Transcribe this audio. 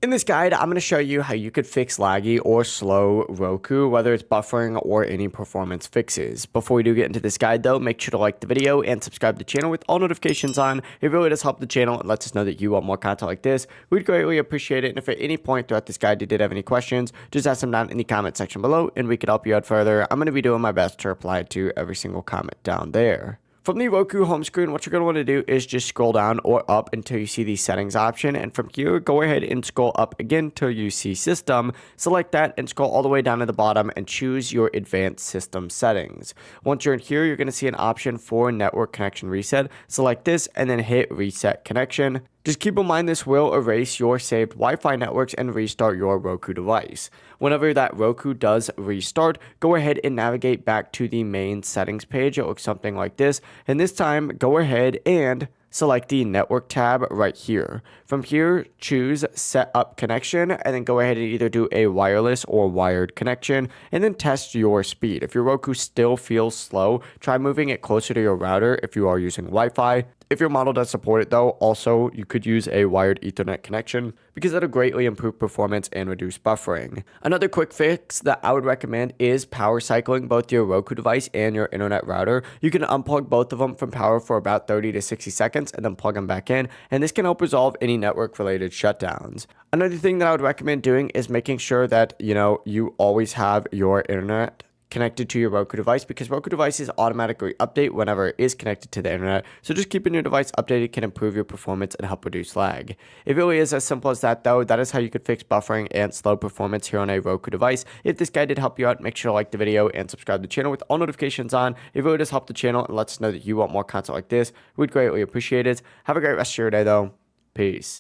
In this guide, I'm going to show you how you could fix laggy or slow Roku, whether it's buffering or any performance fixes. Before we do get into this guide though, make sure to like the video and subscribe to the channel with all notifications on. It really does help the channel and lets us know that you want more content like this. We'd greatly appreciate it. And if at any point throughout this guide you did have any questions, just ask them down in the comment section below and we could help you out further. I'm going to be doing my best to reply to every single comment down there. From the Roku home screen, what you're going to want to do is just scroll down or up until you see the settings option. And from here, go ahead and scroll up again till you see system. Select that and scroll all the way down to the bottom and choose your advanced system settings. Once you're in here, you're going to see an option for network connection reset. Select this and then hit reset connection. Just keep in mind this will erase your saved Wi-Fi networks and restart your Roku device. Whenever that Roku does restart, go ahead and navigate back to the main settings page. It looks something like this. And this time, go ahead and select the network tab right here. From here, choose set up connection and then go ahead and either do a wireless or wired connection and then test your speed. If your Roku still feels slow, try moving it closer to your router if you are using Wi-Fi. If your model does support it though, also you could use a wired Ethernet connection because that'll greatly improve performance and reduce buffering. Another quick fix that I would recommend is power cycling both your Roku device and your internet router. You can unplug both of them from power for about 30 to 60 seconds and then plug them back in, and this can help resolve any network related shutdowns. Another thing that I would recommend doing is making sure that you always have your internet connected to your Roku device, because Roku devices automatically update whenever it is connected to the internet. So just keeping your device updated can improve your performance and help reduce lag. It really is as simple as that though. That is how you could fix buffering and slow performance here on a Roku device. If this guide did help you out, make sure to like the video and subscribe to the channel with all notifications on. It really does help the channel and lets us know that you want more content like this. We'd greatly appreciate it. Have a great rest of your day though. Peace.